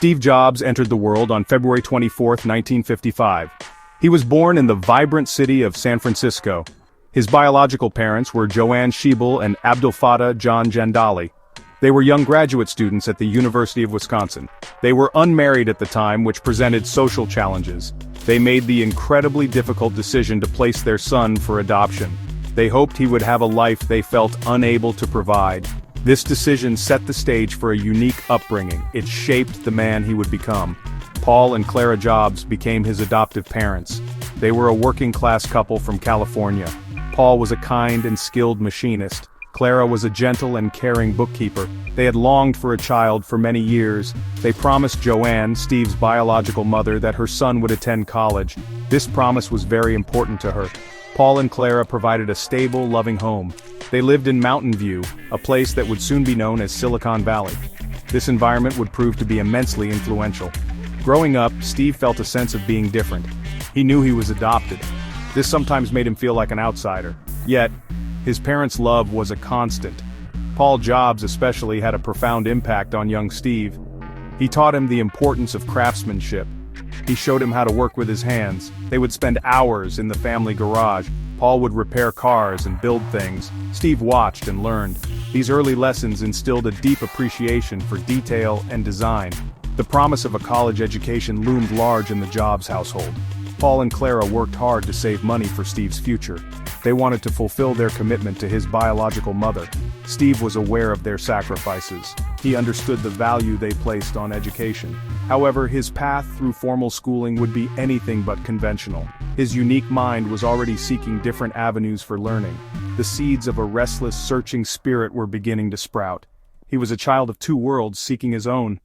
Steve Jobs entered the world on February 24, 1955. He was born in the vibrant city of San Francisco. His biological parents were Joanne Schiebel and Abdul Fattah John Jandali. They were young graduate students at the University of Wisconsin. They were unmarried at the time, which presented social challenges. They made the incredibly difficult decision to place their son for adoption. They hoped he would have a life they felt unable to provide. This decision set the stage for a unique upbringing. It shaped the man he would become. Paul and Clara Jobs became his adoptive parents. They were a working-class couple from California. Paul was a kind and skilled machinist. Clara was a gentle and caring bookkeeper. They had longed for a child for many years. They promised Joanne, Steve's biological mother, that her son would attend college. This promise was very important to her. Paul and Clara provided a stable, loving home. They lived in Mountain View, a place that would soon be known as Silicon Valley. This environment would prove to be immensely influential. Growing up, Steve felt a sense of being different. He knew he was adopted. This sometimes made him feel like an outsider. Yet, his parents' love was a constant. Paul Jobs especially had a profound impact on young Steve. He taught him the importance of craftsmanship. He showed him how to work with his hands. They would spend hours in the family garage. Paul would repair cars and build things. Steve watched and learned. These early lessons instilled a deep appreciation for detail and design. The promise of a college education loomed large in the Jobs household. Paul and Clara worked hard to save money for Steve's future. They wanted to fulfill their commitment to his biological mother. Steve was aware of their sacrifices. He understood the value they placed on education. However, his path through formal schooling would be anything but conventional. His unique mind was already seeking different avenues for learning. The seeds of a restless, searching spirit were beginning to sprout. He was a child of two worlds seeking his own.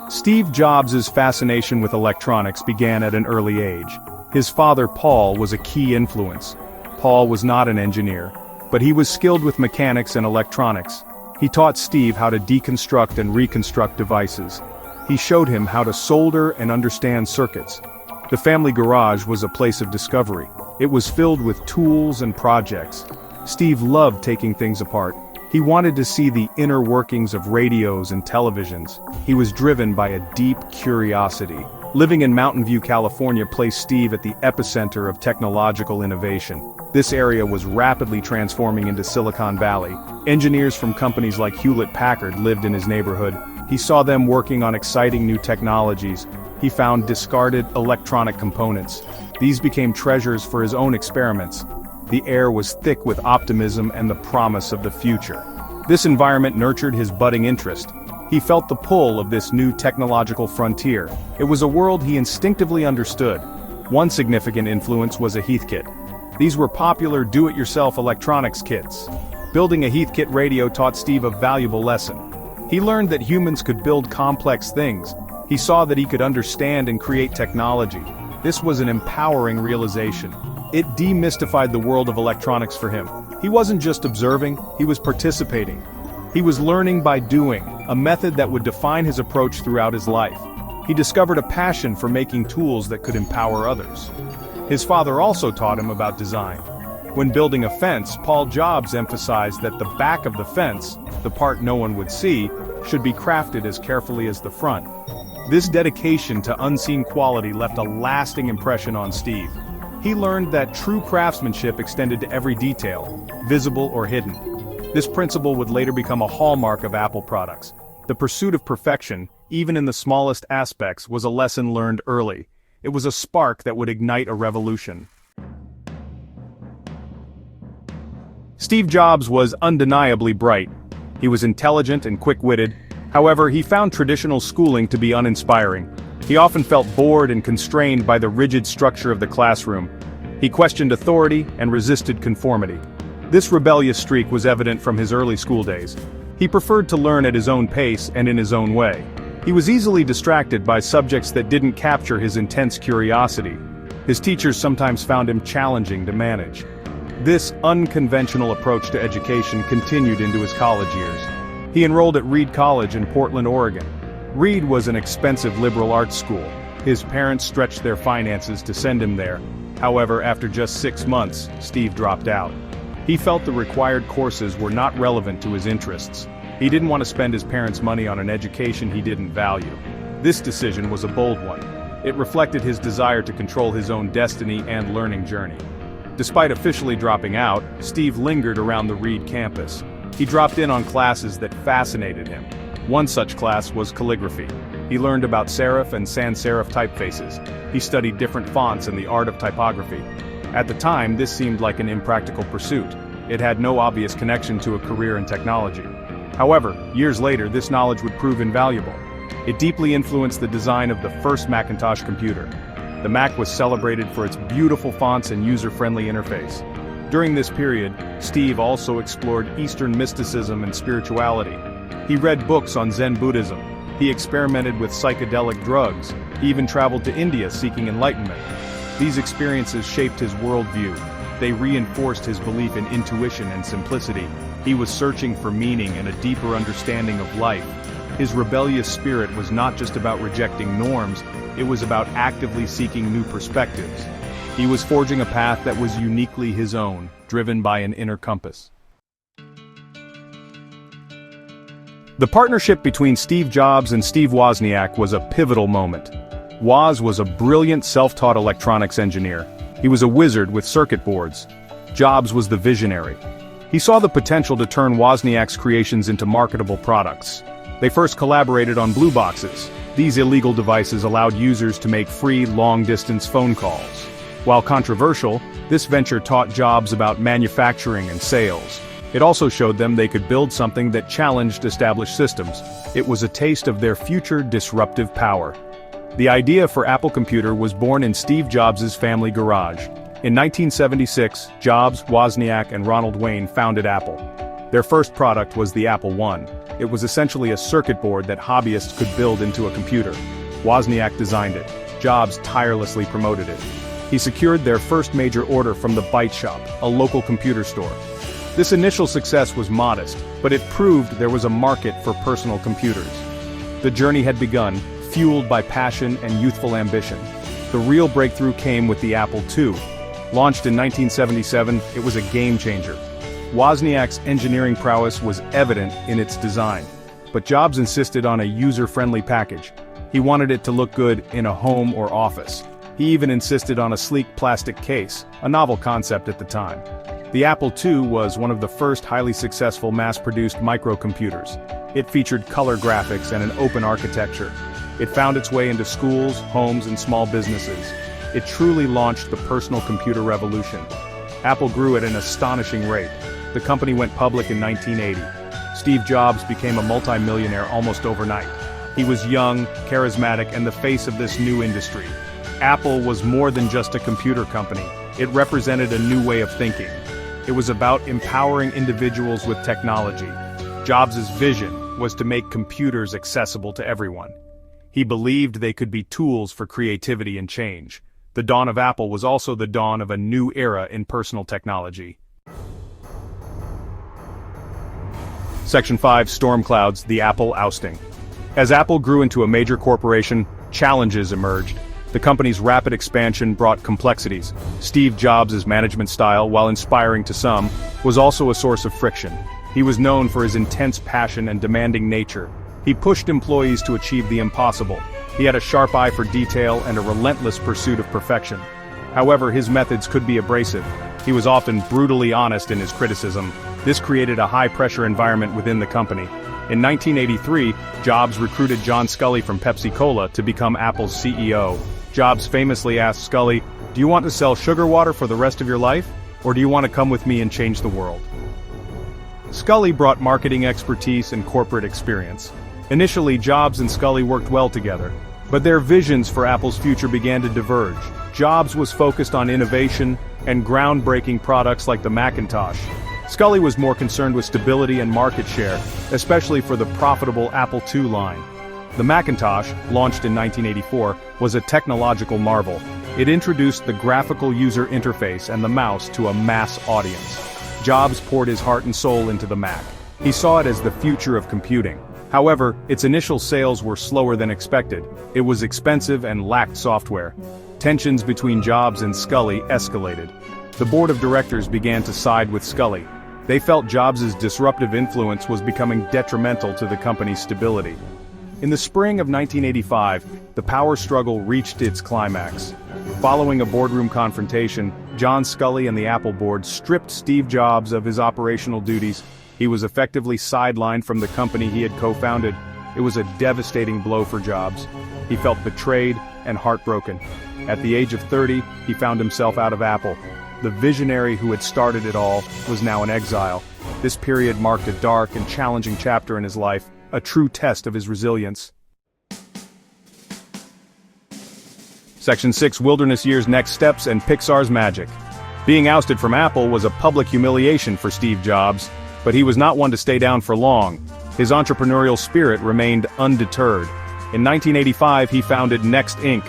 Steve Jobs' fascination with electronics began at an early age. His father, Paul, was a key influence. Paul was not an engineer, but he was skilled with mechanics and electronics. He taught Steve how to deconstruct and reconstruct devices. He showed him how to solder and understand circuits. The family garage was a place of discovery. It was filled with tools and projects. Steve loved taking things apart. He wanted to see the inner workings of radios and televisions. He was driven by a deep curiosity. Living in Mountain View, California placed Steve at the epicenter of technological innovation. This area was rapidly transforming into Silicon Valley. Engineers from companies like Hewlett-Packard lived in his neighborhood. He saw them working on exciting new technologies. He found discarded electronic components. These became treasures for his own experiments. The air was thick with optimism and the promise of the future. This environment nurtured his budding interest. He felt the pull of this new technological frontier. It was a world he instinctively understood. One significant influence was a Heathkit. These were popular do-it-yourself electronics kits. Building a Heathkit radio taught Steve a valuable lesson. He learned that humans could build complex things. He saw that he could understand and create technology. This was an empowering realization. It demystified the world of electronics for him. He wasn't just observing, he was participating. He was learning by doing, a method that would define his approach throughout his life. He discovered a passion for making tools that could empower others. His father also taught him about design. When building a fence, Paul Jobs emphasized that the back of the fence, the part no one would see, should be crafted as carefully as the front. This dedication to unseen quality left a lasting impression on Steve. He learned that true craftsmanship extended to every detail, visible or hidden. This principle would later become a hallmark of Apple products. The pursuit of perfection, even in the smallest aspects, was a lesson learned early. It was a spark that would ignite a revolution. Steve Jobs was undeniably bright. He was intelligent and quick-witted. However, he found traditional schooling to be uninspiring. He often felt bored and constrained by the rigid structure of the classroom. He questioned authority and resisted conformity. This rebellious streak was evident from his early school days. He preferred to learn at his own pace and in his own way. He was easily distracted by subjects that didn't capture his intense curiosity. His teachers sometimes found him challenging to manage. This unconventional approach to education continued into his college years. He enrolled at Reed College in Portland, Oregon. Reed was an expensive liberal arts school. His parents stretched their finances to send him there. However, after just 6 months, Steve dropped out. He felt the required courses were not relevant to his interests. He didn't want to spend his parents' money on an education he didn't value. This decision was a bold one. It reflected his desire to control his own destiny and learning journey. Despite officially dropping out, Steve lingered around the Reed campus. He dropped in on classes that fascinated him. One such class was calligraphy. He learned about serif and sans serif typefaces. He studied different fonts and the art of typography. At the time, this seemed like an impractical pursuit. It had no obvious connection to a career in technology. However, years later, this knowledge would prove invaluable. It deeply influenced the design of the first Macintosh computer. The Mac was celebrated for its beautiful fonts and user-friendly interface. During this period, Steve also explored Eastern mysticism and spirituality. He read books on Zen Buddhism. He experimented with psychedelic drugs. He even traveled to India seeking enlightenment. These experiences shaped his worldview. They reinforced his belief in intuition and simplicity. He was searching for meaning and a deeper understanding of life. His rebellious spirit was not just about rejecting norms, it was about actively seeking new perspectives. He was forging a path that was uniquely his own, driven by an inner compass. The partnership between Steve Jobs and Steve Wozniak was a pivotal moment. Woz was a brilliant self-taught electronics engineer. He was a wizard with circuit boards. Jobs was the visionary. He saw the potential to turn Wozniak's creations into marketable products. They first collaborated on blue boxes. These illegal devices allowed users to make free, long-distance phone calls. While controversial, this venture taught Jobs about manufacturing and sales. It also showed them they could build something that challenged established systems. It was a taste of their future disruptive power. The idea for Apple Computer was born in Steve Jobs' family garage. In 1976, Jobs, Wozniak, and Ronald Wayne founded Apple. Their first product was the Apple I. It was essentially a circuit board that hobbyists could build into a computer. Wozniak designed it. Jobs tirelessly promoted it. He secured their first major order from the Byte Shop, a local computer store. This initial success was modest, but it proved there was a market for personal computers. The journey had begun, fueled by passion and youthful ambition. The real breakthrough came with the Apple II. Launched in 1977, it was a game-changer. Wozniak's engineering prowess was evident in its design, but Jobs insisted on a user-friendly package. He wanted it to look good in a home or office. He even insisted on a sleek plastic case, a novel concept at the time. The Apple II was one of the first highly successful mass-produced microcomputers. It featured color graphics and an open architecture. It found its way into schools, homes, and small businesses. It truly launched the personal computer revolution. Apple grew at an astonishing rate. The company went public in 1980. Steve Jobs became a multi-millionaire almost overnight. He was young, charismatic, and the face of this new industry. Apple was more than just a computer company. It represented a new way of thinking. It was about empowering individuals with technology. Jobs' vision was to make computers accessible to everyone. He believed they could be tools for creativity and change. The dawn of Apple was also the dawn of a new era in personal technology. Section 5, Storm Clouds, the Apple ousting. As Apple grew into a major corporation, challenges emerged. The company's rapid expansion brought complexities. Steve Jobs' management style, while inspiring to some, was also a source of friction. He was known for his intense passion and demanding nature. He pushed employees to achieve the impossible. He had a sharp eye for detail and a relentless pursuit of perfection. However, his methods could be abrasive. He was often brutally honest in his criticism. This created a high-pressure environment within the company. In 1983, Jobs recruited John Sculley from Pepsi-Cola to become Apple's CEO. Jobs famously asked Sculley, "Do you want to sell sugar water for the rest of your life, or do you want to come with me and change the world?" Sculley brought marketing expertise and corporate experience. Initially, Jobs and Sculley worked well together, but their visions for Apple's future began to diverge. Jobs was focused on innovation and groundbreaking products like the Macintosh. Sculley was more concerned with stability and market share, especially for the profitable Apple II line. The Macintosh, launched in 1984, was a technological marvel. It introduced the graphical user interface and the mouse to a mass audience. Jobs poured his heart and soul into the Mac. He saw it as the future of computing. However, its initial sales were slower than expected. It was expensive and lacked software. Tensions between Jobs and Sculley escalated. The board of directors began to side with Sculley. They felt Jobs' disruptive influence was becoming detrimental to the company's stability. In the spring of 1985, the power struggle reached its climax. Following a boardroom confrontation, John Sculley and the Apple board stripped Steve Jobs of his operational duties. He was effectively sidelined from the company he had co-founded. It was a devastating blow for Jobs. He felt betrayed and heartbroken. At the age of 30, he found himself out of Apple. The visionary who had started it all was now in exile. This period marked a dark and challenging chapter in his life, a true test of his resilience. Section 6: Wilderness Years, Next Steps, and Pixar's Magic. Being ousted from Apple was a public humiliation for Steve Jobs, but he was not one to stay down for long. His entrepreneurial spirit remained undeterred. In 1985, he founded Next Inc.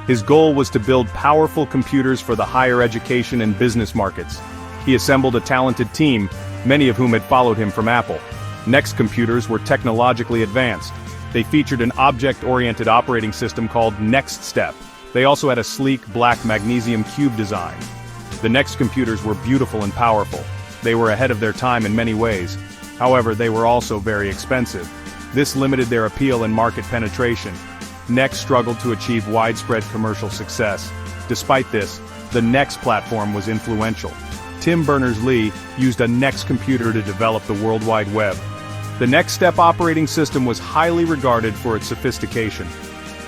His goal was to build powerful computers for the higher education and business markets. He assembled a talented team, many of whom had followed him from Apple. Next computers were technologically advanced. They featured an object-oriented operating system called Next Step. They also had a sleek black magnesium cube design. The Next computers were beautiful and powerful. They were ahead of their time in many ways. However, they were also very expensive. This limited their appeal and market penetration. Next struggled to achieve widespread commercial success. Despite this, the Next platform was influential. Tim Berners-Lee used a Next computer to develop the World Wide Web. The Next Step operating system was highly regarded for its sophistication.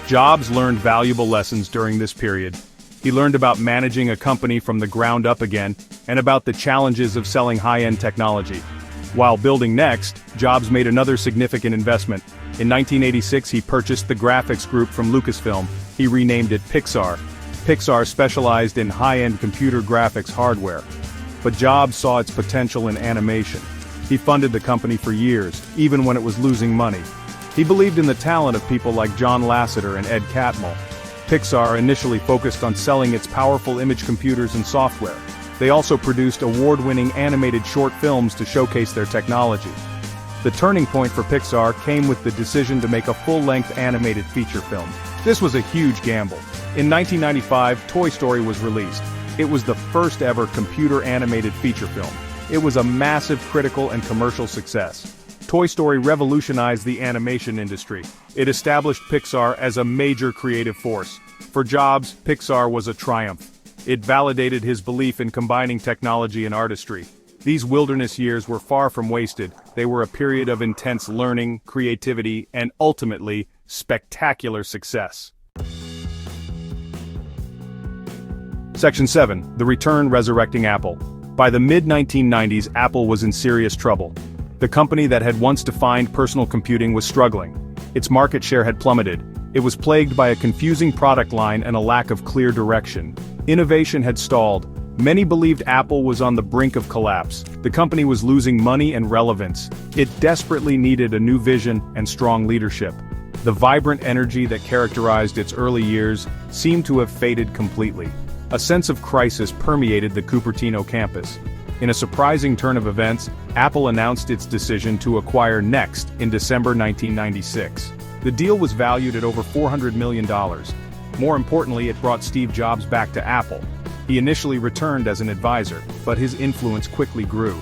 Jobs learned valuable lessons during this period. He learned about managing a company from the ground up again, and about the challenges of selling high-end technology. While building Next, Jobs made another significant investment. In 1986, he purchased the graphics group from Lucasfilm. He renamed it Pixar. Pixar specialized in high-end computer graphics hardware. But Jobs saw its potential in animation. He funded the company for years, even when it was losing money. He believed in the talent of people like John Lasseter and Ed Catmull. Pixar initially focused on selling its powerful image computers and software. They also produced award-winning animated short films to showcase their technology. The turning point for Pixar came with the decision to make a full-length animated feature film. This was a huge gamble. In 1995, Toy Story was released. It was the first ever computer-animated feature film. It was a massive critical and commercial success. Toy Story revolutionized the animation industry. It established Pixar as a major creative force. For Jobs, Pixar was a triumph. It validated his belief in combining technology and artistry. These wilderness years were far from wasted. They were a period of intense learning, creativity, and ultimately, spectacular success. Section 7: The Return Resurrecting Apple. By the mid-1990s, Apple was in serious trouble. The company that had once defined personal computing was struggling. Its market share had plummeted. It was plagued by a confusing product line and a lack of clear direction. Innovation had stalled. Many believed Apple was on the brink of collapse. The company was losing money and relevance. It desperately needed a new vision and strong leadership. The vibrant energy that characterized its early years seemed to have faded completely. A sense of crisis permeated the Cupertino campus. In a surprising turn of events, Apple announced its decision to acquire Next in December 1996. The deal was valued at over $400 million. More importantly, it brought Steve Jobs back to Apple. He initially returned as an advisor, but his influence quickly grew.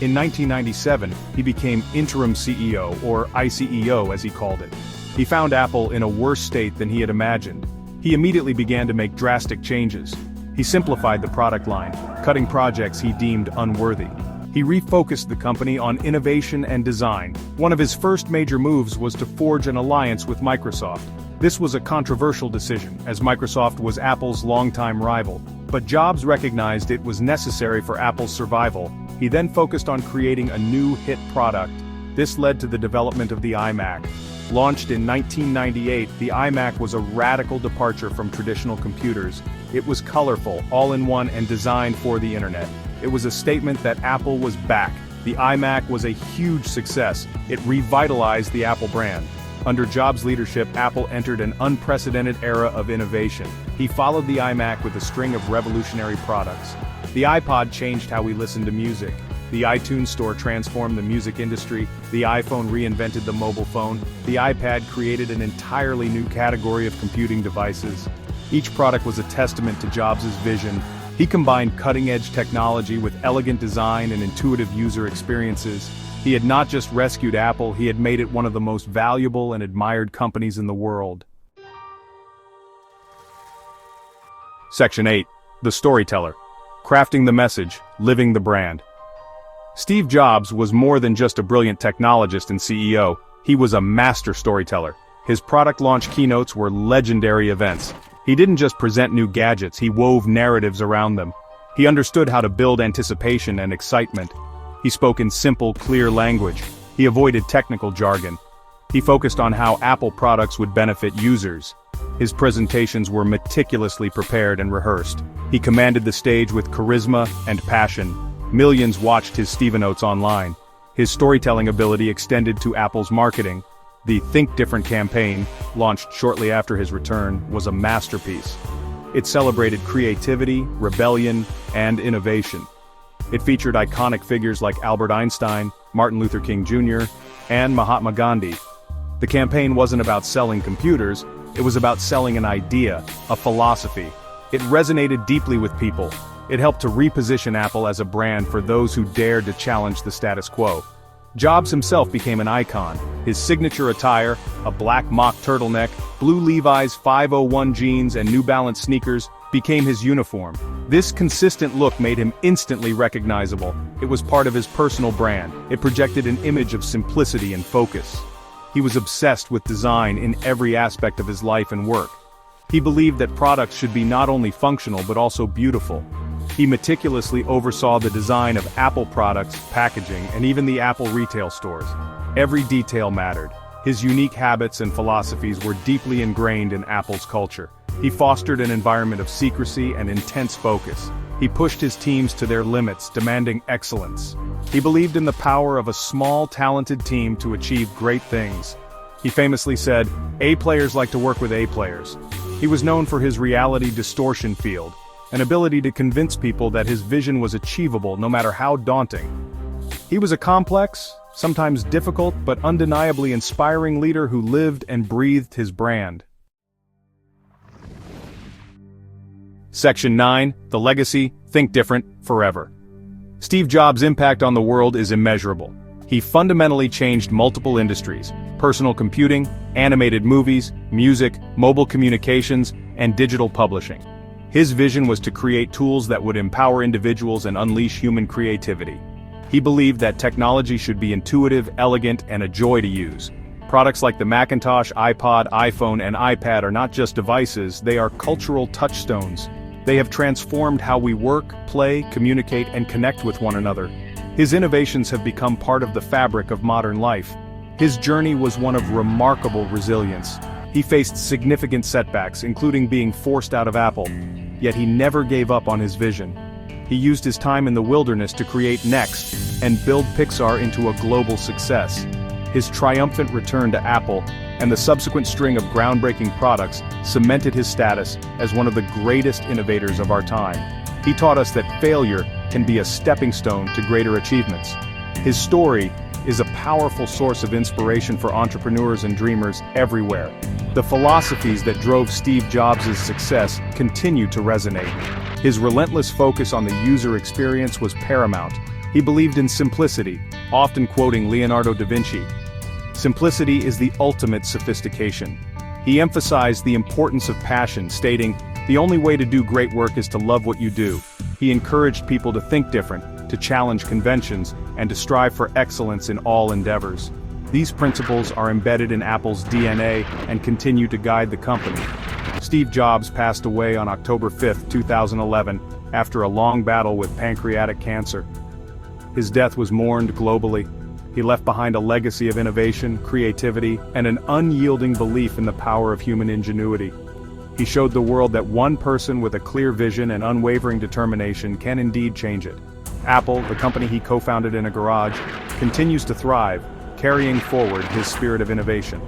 In 1997, he became interim CEO, or ICEO as he called it. He found Apple in a worse state than he had imagined. He immediately began to make drastic changes. He simplified the product line, cutting projects he deemed unworthy. He refocused the company on innovation and design. One of his first major moves was to forge an alliance with Microsoft. This was a controversial decision, as Microsoft was Apple's longtime rival. But Jobs recognized it was necessary for Apple's survival. He then focused on creating a new hit product. This led to the development of the iMac. Launched in 1998, the iMac was a radical departure from traditional computers. It was colorful, all-in-one, and designed for the internet. It was a statement that Apple was back. The iMac was a huge success. It revitalized the Apple brand. Under Jobs' leadership, Apple entered an unprecedented era of innovation. He followed the iMac with a string of revolutionary products. The iPod changed how we listen to music. The iTunes Store transformed the music industry. The iPhone reinvented the mobile phone. The iPad created an entirely new category of computing devices. Each product was a testament to Jobs' vision. He combined cutting-edge technology with elegant design and intuitive user experiences. He had not just rescued Apple, he had made it one of the most valuable and admired companies in the world. Section 8. The Storyteller. Crafting the message, living the brand. Steve Jobs was more than just a brilliant technologist and CEO, he was a master storyteller. His product launch keynotes were legendary events. He didn't just present new gadgets, he wove narratives around them. He understood how to build anticipation and excitement. He spoke in simple, clear language. He avoided technical jargon. He focused on how Apple products would benefit users. His presentations were meticulously prepared and rehearsed. He commanded the stage with charisma and passion. Millions watched his Stevenotes online. His storytelling ability extended to Apple's marketing. The Think Different campaign, launched shortly after his return, was a masterpiece. It celebrated creativity, rebellion, and innovation. It featured iconic figures like Albert Einstein, Martin Luther King Jr., and Mahatma Gandhi. The campaign wasn't about selling computers, it was about selling an idea, a philosophy. It resonated deeply with people. It helped to reposition Apple as a brand for those who dared to challenge the status quo. Jobs himself became an icon. His signature attire, a black mock turtleneck, blue Levi's 501 jeans and New Balance sneakers, became his uniform. This consistent look made him instantly recognizable. It was part of his personal brand. It projected an image of simplicity and focus. He was obsessed with design in every aspect of his life and work. He believed that products should be not only functional but also beautiful. He meticulously oversaw the design of Apple products, packaging, and even the Apple retail stores. Every detail mattered. His unique habits and philosophies were deeply ingrained in Apple's culture. He fostered an environment of secrecy and intense focus. He pushed his teams to their limits, demanding excellence. He believed in the power of a small, talented team to achieve great things. He famously said, "A players like to work with A players." He was known for his reality distortion field, an ability to convince people that his vision was achievable no matter how daunting. He was a complex, sometimes difficult but undeniably inspiring leader who lived and breathed his brand. Section 9. The Legacy, Think Different, Forever. Steve Jobs' impact on the world is immeasurable. He fundamentally changed multiple industries: personal computing, animated movies, music, mobile communications, and digital publishing. His vision was to create tools that would empower individuals and unleash human creativity. He believed that technology should be intuitive, elegant, and a joy to use. Products like the Macintosh, iPod, iPhone, and iPad are not just devices, they are cultural touchstones. They have transformed how we work, play, communicate, and connect with one another. His innovations have become part of the fabric of modern life. His journey was one of remarkable resilience. He faced significant setbacks, including being forced out of Apple. Yet he never gave up on his vision. He used his time in the wilderness to create Next and build Pixar into a global success. His triumphant return to Apple and the subsequent string of groundbreaking products cemented his status as one of the greatest innovators of our time. He taught us that failure can be a stepping stone to greater achievements. His story is a powerful source of inspiration for entrepreneurs and dreamers everywhere. The philosophies that drove Steve Jobs' success continue to resonate. His relentless focus on the user experience was paramount. He believed in simplicity, often quoting Leonardo da Vinci. Simplicity is the ultimate sophistication. He emphasized the importance of passion, stating, "The only way to do great work is to love what you do." He encouraged people to think different, to challenge conventions, and to strive for excellence in all endeavors. These principles are embedded in Apple's DNA and continue to guide the company. Steve Jobs passed away on October 5, 2011, after a long battle with pancreatic cancer. His death was mourned globally. He left behind a legacy of innovation, creativity, and an unyielding belief in the power of human ingenuity. He showed the world that one person with a clear vision and unwavering determination can indeed change it. Apple, the company he co-founded in a garage, continues to thrive, carrying forward his spirit of innovation.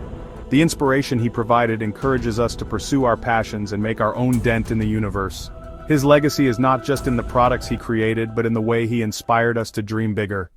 The inspiration he provided encourages us to pursue our passions and make our own dent in the universe. His legacy is not just in the products he created, but in the way he inspired us to dream bigger.